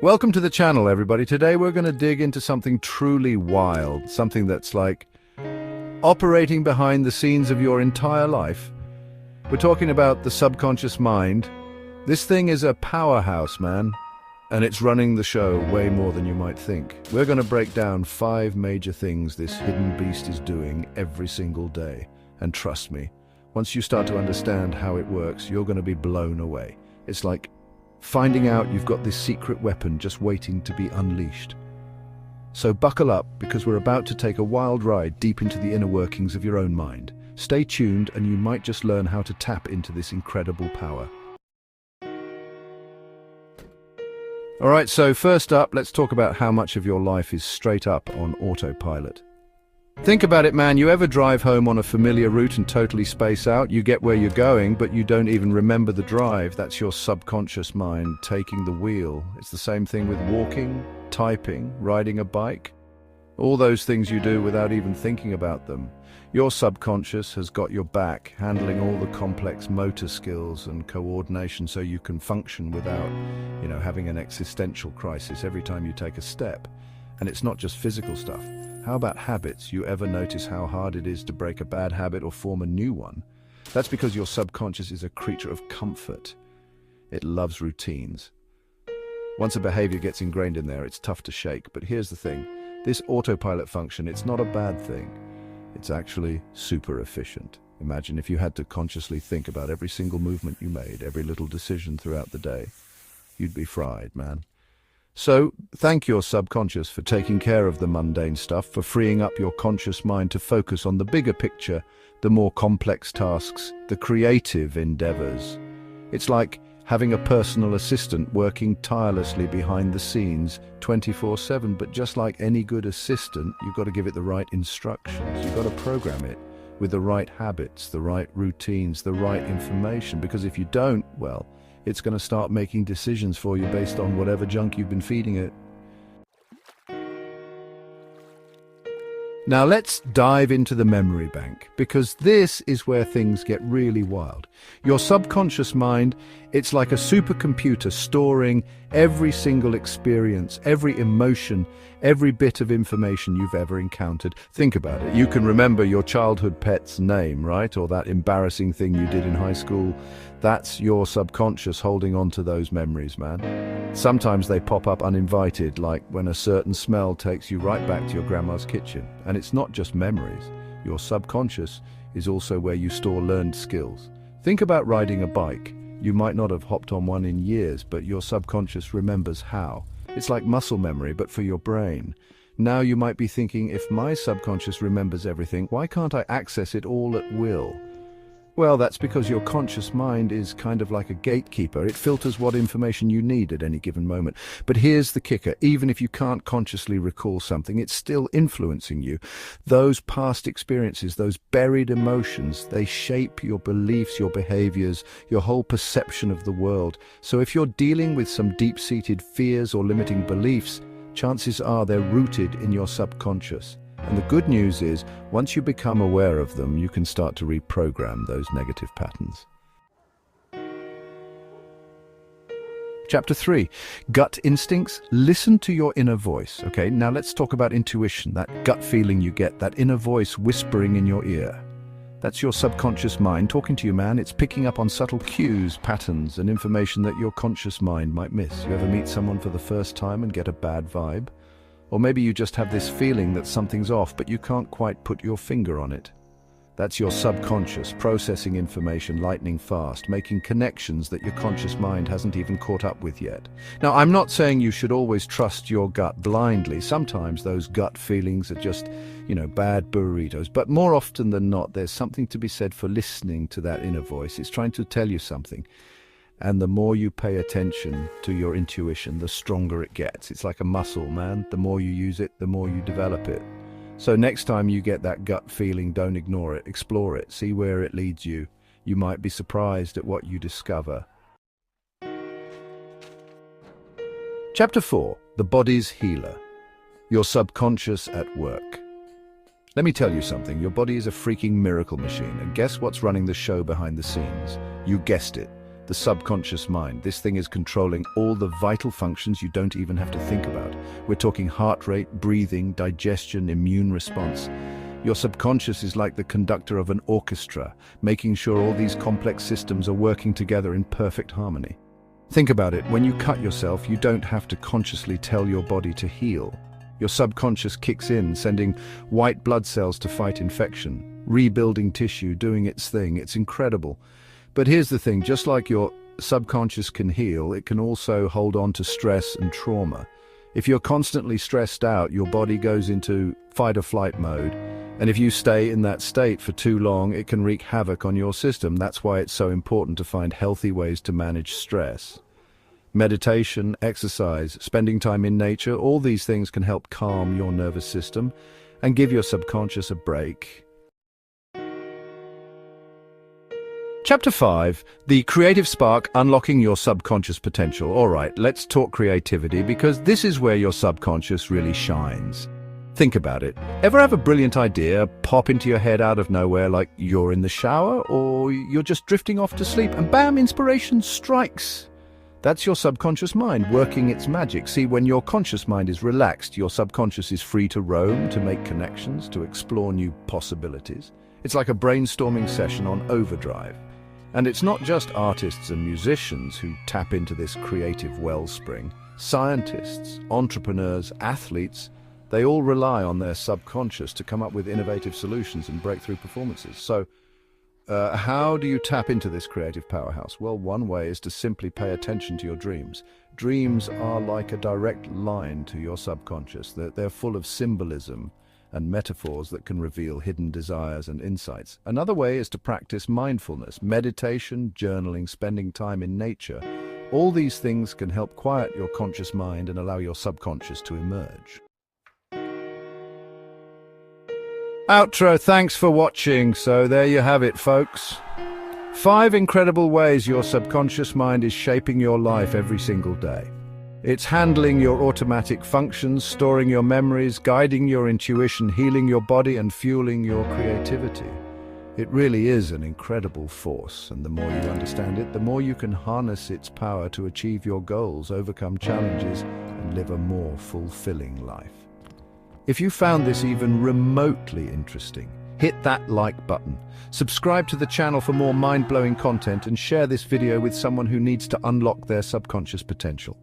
Welcome to the channel, everybody. Today we're going to dig into something truly wild, something that's like operating behind the scenes of your entire life. We're talking about the subconscious mind. This thing is a powerhouse, man, and it's running the show way more than you might think. We're going to break down 5 major things this hidden beast is doing every single day. And trust me, once you start to understand how it works, you're going to be blown away. It's like finding out you've got this secret weapon just waiting to be unleashed. So buckle up, because we're about to take a wild ride deep into the inner workings of your own mind. Stay tuned and you might just learn how to tap into this incredible power. Alright, so first up, let's talk about how much of your life is straight up on autopilot. Think about it, man. You ever drive home on a familiar route and totally space out? You get where you're going, but you don't even remember the drive. That's your subconscious mind taking the wheel. It's the same thing with walking, typing, riding a bike. All those things you do without even thinking about them. Your subconscious has got your back, handling all the complex motor skills and coordination so you can function without, having an existential crisis every time you take a step. And it's not just physical stuff. How about habits? You ever notice how hard it is to break a bad habit or form a new one? That's because your subconscious is a creature of comfort. It loves routines. Once a behavior gets ingrained in there, it's tough to shake. But here's the thing. This autopilot function, it's not a bad thing. It's actually super efficient. Imagine if you had to consciously think about every single movement you made, every little decision throughout the day. You'd be fried, man. So, thank your subconscious for taking care of the mundane stuff, for freeing up your conscious mind to focus on the bigger picture, the more complex tasks, the creative endeavors. It's like having a personal assistant working tirelessly behind the scenes 24/7, but just like any good assistant, you've got to give it the right instructions. You've got to program it with the right habits, the right routines, the right information, because if you don't, well, it's going to start making decisions for you based on whatever junk you've been feeding it. Now let's dive into the memory bank, because this is where things get really wild. Your subconscious mind, it's like a supercomputer storing every single experience, every emotion, every bit of information you've ever encountered. Think about it. You can remember your childhood pet's name, right? Or that embarrassing thing you did in high school. That's your subconscious holding on to those memories, man. Sometimes they pop up uninvited, like when a certain smell takes you right back to your grandma's kitchen. And it's not just memories. Your subconscious is also where you store learned skills. Think about riding a bike. You might not have hopped on one in years, but your subconscious remembers how. It's like muscle memory, but for your brain. Now you might be thinking, if my subconscious remembers everything, why can't I access it all at will? Well, that's because your conscious mind is kind of like a gatekeeper. It filters what information you need at any given moment. But here's the kicker. Even if you can't consciously recall something, it's still influencing you. Those past experiences, those buried emotions, they shape your beliefs, your behaviors, your whole perception of the world. So if you're dealing with some deep-seated fears or limiting beliefs, chances are they're rooted in your subconscious. And the good news is, once you become aware of them, you can start to reprogram those negative patterns. Chapter 3, gut instincts. Listen to your inner voice. Okay, now let's talk about intuition, that gut feeling you get, that inner voice whispering in your ear. That's your subconscious mind talking to you, man. It's picking up on subtle cues, patterns, and information that your conscious mind might miss. You ever meet someone for the first time and get a bad vibe? Or maybe you just have this feeling that something's off, but you can't quite put your finger on it. That's your subconscious processing information lightning fast, making connections that your conscious mind hasn't even caught up with yet. Now, I'm not saying you should always trust your gut blindly. Sometimes those gut feelings are just, bad burritos. But more often than not, there's something to be said for listening to that inner voice. It's trying to tell you something. And the more you pay attention to your intuition, the stronger it gets. It's like a muscle, man. The more you use it, the more you develop it. So next time you get that gut feeling, don't ignore it. Explore it. See where it leads you. You might be surprised at what you discover. Chapter 4, The Body's Healer. Your subconscious at work. Let me tell you something. Your body is a freaking miracle machine. And guess what's running the show behind the scenes? You guessed it. The subconscious mind. This thing is controlling all the vital functions you don't even have to think about. We're talking heart rate, breathing, digestion, immune response. Your subconscious is like the conductor of an orchestra, making sure all these complex systems are working together in perfect harmony. Think about it. When you cut yourself, you don't have to consciously tell your body to heal. Your subconscious kicks in, sending white blood cells to fight infection, rebuilding tissue, doing its thing. It's incredible. But here's the thing, just like your subconscious can heal, it can also hold on to stress and trauma. If you're constantly stressed out, your body goes into fight or flight mode. And if you stay in that state for too long, it can wreak havoc on your system. That's why it's so important to find healthy ways to manage stress. Meditation, exercise, spending time in nature, all these things can help calm your nervous system and give your subconscious a break. Chapter 5, The Creative Spark, Unlocking Your Subconscious Potential. All right, let's talk creativity because this is where your subconscious really shines. Think about it. Ever have a brilliant idea pop into your head out of nowhere, like you're in the shower or you're just drifting off to sleep and bam, inspiration strikes? That's your subconscious mind working its magic. See, when your conscious mind is relaxed, your subconscious is free to roam, to make connections, to explore new possibilities. It's like a brainstorming session on overdrive. And it's not just artists and musicians who tap into this creative wellspring. Scientists, entrepreneurs, athletes, they all rely on their subconscious to come up with innovative solutions and breakthrough performances. So, how do you tap into this creative powerhouse? Well, one way is to simply pay attention to your dreams. Dreams are like a direct line to your subconscious. They're full of symbolism and metaphors that can reveal hidden desires and insights. Another way is to practice mindfulness, meditation, journaling, spending time in nature. All these things can help quiet your conscious mind and allow your subconscious to emerge. Outro, thanks for watching. So there you have it, folks. 5 incredible ways your subconscious mind is shaping your life every single day. It's handling your automatic functions, storing your memories, guiding your intuition, healing your body, and fueling your creativity. It really is an incredible force, and the more you understand it, the more you can harness its power to achieve your goals, overcome challenges, and live a more fulfilling life. If you found this even remotely interesting, hit that like button, subscribe to the channel for more mind-blowing content, and share this video with someone who needs to unlock their subconscious potential.